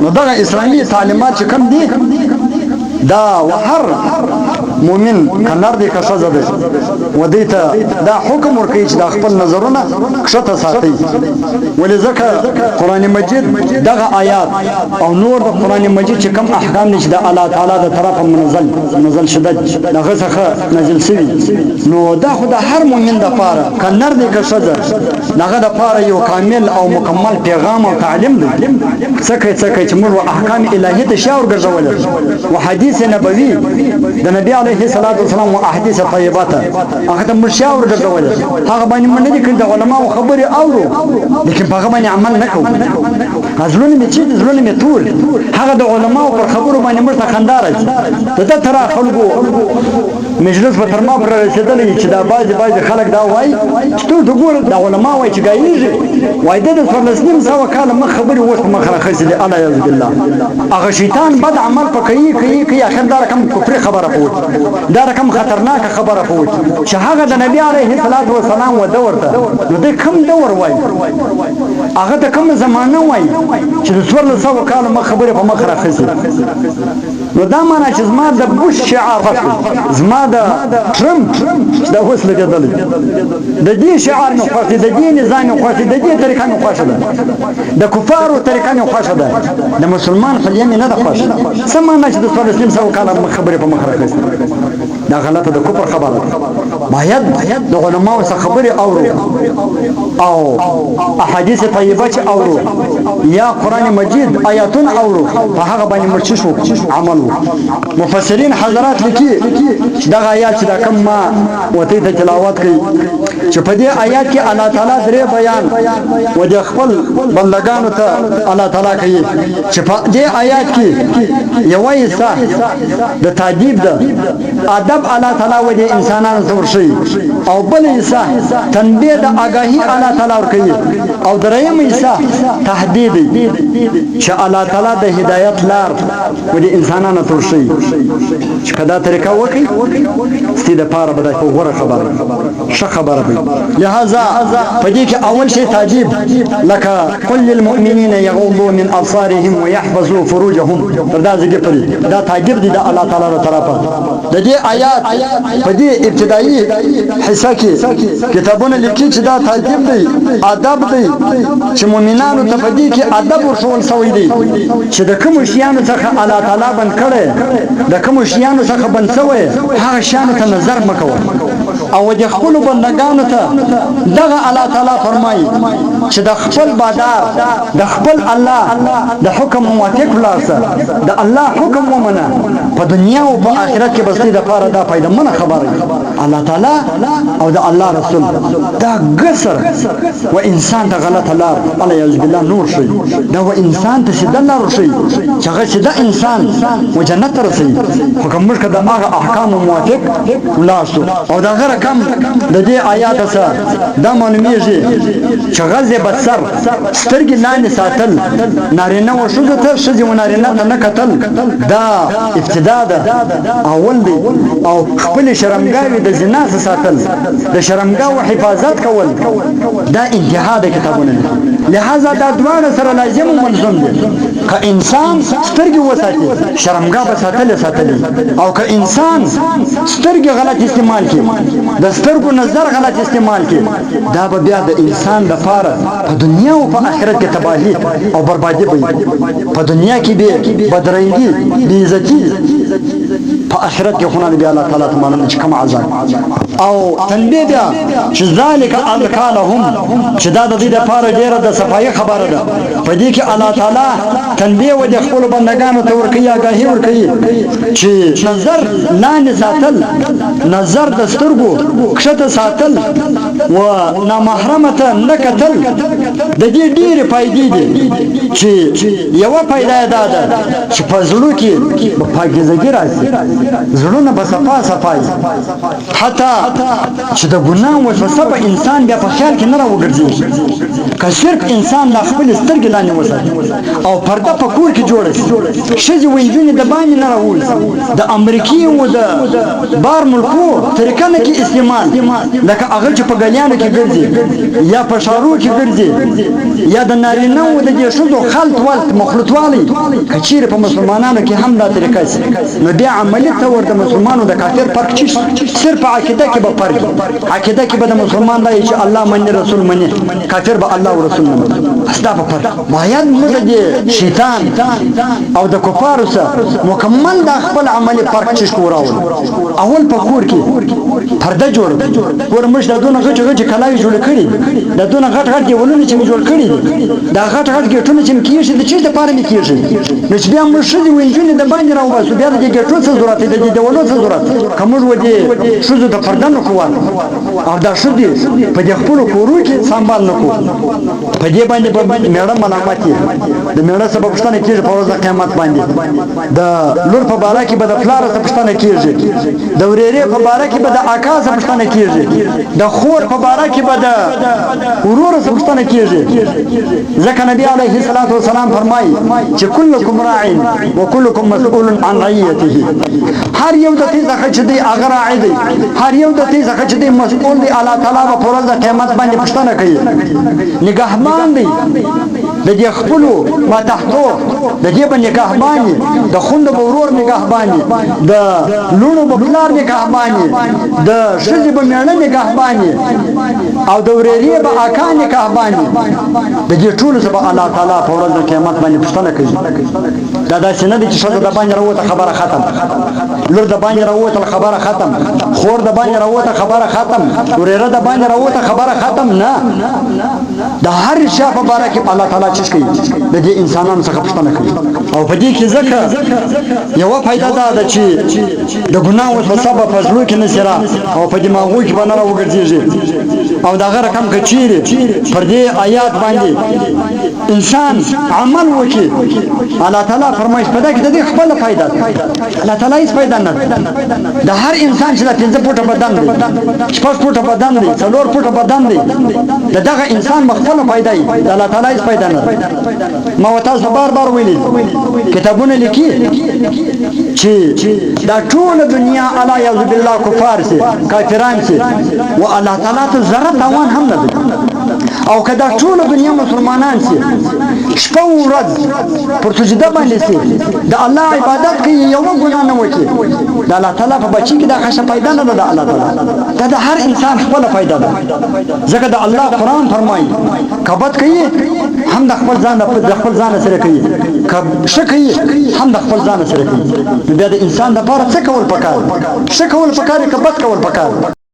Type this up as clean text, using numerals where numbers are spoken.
نو دغه اسلامي تعلیمات چې کوم دي دا هر مؤمن کنار دی که ښځه دی و دې ته دا حکم ورکوي چې دا خپل نظرونه کښته ساتي ولې ځکه قرآن مجید دغه آیات او نور د قرآن مجید چې کوم احکام دي چې د الله تعالی د طرفه منزل شده د هغه څخه نازل شوي نو دا خو د هر مؤمن دپاره کنر دی که ښځه د هغه دپاره یو کامل او مکمل پیغام او تعلیم دی څه کوي چې موږ احکام الهي ته شا ورګرځولې و حدیث نبوي د نبي علیه الصلاة والسلام و احادیث طیبه ته هغه ته موږ شا ورګرځولې هغه باندې موږ نه دي کړي د علماو خبرې اورو لیکن په هغه باندې عمل نه کوو زړونه مې چې زړونه مې ټول هغه د علماو پر خبرو باندې موږ ته خندا راځي د ده تر خلکو مجلس به تر ما پورې رسېدلی چې دا بعضې خلک دا وایي چې ته ګوره د علما وایي چې ګایېږي وایي ده د 1400 کاله مخ خبرې اوس په مخ راخیستې دي الیاذ بالله هغه شیطان بد عمل په کوي اخر دا رقم کفري خبره پوت دا رقم خطرناکه خبره پوت چې هغه د نبي علیه الصلاة والسلام و دور ته نو دی کوم دور وایي هغه ته کومه زمانه وایي چې د 1400 کاله مخ خبرې په مخ راخیستې نو دا معنا چې زما د بوش شعار خوښ زما د ټرمپ چې دا اوس لګېدلی د دې شعار مې خوښ دی د دې نظام مې خوښ دی د دې طریقه مې خوښه ده د کفارو طریقه مې خوښه ده د مسلمان حلیه مې نه ده خوښه څه معنا چې د 1400 کاله خبرې په مخ راخیستې دا غلطه د کفر خبره ده باید د علماو څخه خبرې اورو او احادیث طیبه چې اورو یا قرآن مجید آیاتون اورو په هغه باندې موږ څه شو عمل مفسرین حضرات لیکي چې دغه آیات چې دا کوم ما وتی ته تلاوت کوي چې په دې آیات کې الله تعالی درې بیان و د خپل بندگانو ته الله تعالی کوي چې په دې آیات کې یو حصہ د تعجب ده ادب الله تعالی و دې انسانانو ته ورشي او بل حصہ تنبیه د آگاهی الله تعالی ورکوي او دریم حصہ تهدید چې الله تعالی د هدایت لار و دې انسانانو ته ورشي چې کدا طریقه وکړي ستې د پاره به د غوړه خبره ښه خبره وي لہذا په دې کې اول شی تعجب لکه قل للمؤمنین یغضوا من ابصارهم ويحفظوا فروجهم تر دا ځکه پرې دا تعجب دي د الله تعالی له طرفه د دې آیات په دې ابتدایي حصہ کې کتابونه لیکي چې دا تعجب دی ادب دی چې مؤمنانو ته په دې کې ادب ورښول شوی دی چې د کوم شیانو څخه الله تعالی بند کړي د کوم شیانو څخه بند شوی هغه شیانو ته نظر مکوه او د خپل بندگانو ته دغه الله تعالی فرمایي چې د خپل بادار د خپل الله د حکم موافق ولاسه د الله حکم ومنه په دنیا او په آخرت کې بس د پاره دا پیدا منه خبره الله تعالی او د الله رسول دا قصر و انسان ته غلط لار الله یعذ بالله نور شي دا و انسان ته شد لار شي چې هغه شد انسان و جنت رسي حکم مشکه د هغه احکام موافق ولاسه او دا غره کم د دې آیات سره دا معلومیږي چې غزه بصر سترګې لاندې ساتل نارینه او ښځو ته ښځې و نارینه ته نه کتل دا ابتدا ده اول دی او خپل شرمګاوي د زنا څخه ساتل د شرمګاو حفاظت کول دا انتها د کتابونه لہذا دا دواړه سره لازم ملزم دي که انسان سترګې وساتي شرمګا به ساتل او که انسان سترګې غلط استعمال کړي د سترګو نظر غلط استعمال کړي دا به بیا د انسان د فاره په دنیا او په آخرت کې تباہی او بربادي وي په دنیا کې به بدرنګي بې عزتي په آخرت کې خدای بیا الله تعالی ته معلوم چې کوم عذاب او تنبیه ده چې ذالک الکالهم چې دا د دې لپاره ډیره د صفای خبره ده په دې کې الله تعالی تنبیه و د خپل بندگانو ته ورکوي آگاهي ورکوي چې نظر لاندې ساتل نظر د سترګو کښته ساتل و نامحرمه نه کتل د دې ډېرې فائدې دي چې یو فائدہ ده چې په زړه کې پاکیزګي راځي زړونه به صفای حتی چې د ګناه وسوسه په انسان بیا په خیال کې نه راوګرځي که شرک انسان د خپل سترګې لاندې وساتي او پرده په کور کې جوړه شي ښځې وینځونې د باندې نه راووځي د امریکې او د بار ملکو طریقه نه کې استعمال لکه هغه چې په گلیانو کې ګرځي یا په شارو کې ګرځي یا د نارینه و د دې ښځو خلط ولط مخلوطوالی که چیرې په مسلمانانو کې هم دا طریقه شي نو بیا عملي طور د مسلمانو د کافر فرق چی صرف عقیده کې به فرق عقیده کې به د مسلمان دا چې الله مني رسول مني کافر به الله او رسول نه مني اسدا په فرق باید موږ د شیطان او د کفارو سره مکمل د خپل عملي فرق چی کوراو اول په کور کې پرده جوړ کور مش د دونه غچ کلاوي جوړ کړي د دونه غټ دیولونه چې جوړ کړي دا غټ ګټونه چې کیږي د چیز د پاره نه کیږي نو چې بیا موږ شې وینځونه د باندې راو باسو بیا د ګټو څه ضرورت دی د دیولو څه ضرورت کوم ودی شوزو د پرده نه کوو او دا شو دي په دې خپل کورو کې سنبال نه کوو په دې باندې میړه ملامتي د میړه سبب پښتنه کیږي په ورځ د قیامت باندې د لور په باره کې به د فلار سبب پښتنه کیږي د ورېره په باره کې به د اکا سبب پښتنه کیږي د خور په باره کې به د ورور سبب پښتنه کیږي ځکه نبی علیه الصلاۃ والسلام فرمایي چې کلکم راع وکلکم مسئول عن رعیته هر یو د دې څخه چې دی هغه راعي دی هر یو د دې څخه چې دی مسئول دی الله تعالی په ورځ د قیامت باندې پښتنه کوي نگهبان دی د دې خپل ما تحتو د دې باندې نگهبان د خوند ورور نگهبان د لونو بلار نگهبان د شذ په میړه نگهبان او د ورېری په اکا نگهبان د دې ټول سبا الله تعالی په ورځ د قیامت باندې پښتنه کوي دا داسې نه دي چې شذ د باندې راوته خبره ختم لور د باندې راوته خبره ختم خور د باندې راوته خبره ختم ورېره د باندې راوته خبره ختم نه د هر شی په باره کې الله تعالی چې کوي د دې انسانانو څخه پښتنه کوي او په دې کې ځکه یو فائدہ ده چې د ګناو په سبب فزلو کې نشرا او په دماغو کې باندې راوګرځي او دا غره کم کچيري پر دې آیات باندې انسان عمل وکي الله تعالی فرمایي په دې کې د خپل فائدہ الله تعالی هیڅ فائدہ نه د هر انسان چې د 5 فوټه بدن دی 6 فوټه بدن دی 4 فوټه بدن دی دغه انسان مخفل فائدہ دی الله تعالی هیڅ فائدہ نه ما وتاسو بار ویلي کتابونه لیکي چې دا ټول دنیا الله یعذ بالله کفار سي کافران سي او الله تعالی ته ذره تاوان هم نه او کدا ټول دنیا مسلمانان سي شپه ورځ پر سجده باندې سي د الله عبادت کوي یو ګناه نه وکي د الله تعالی په بچی کې دا ښه فائدہ نه ده د الله تعالی دا د هر انسان خپل فائدہ ده ځکه د الله قرآن فرمایي کبد کوي هم د خپل ځان سره کوي کب شکي هم د خپل ځان سره کوي بیا د انسان د لپاره څه کول پکار څه کول پکار کبد کول پکار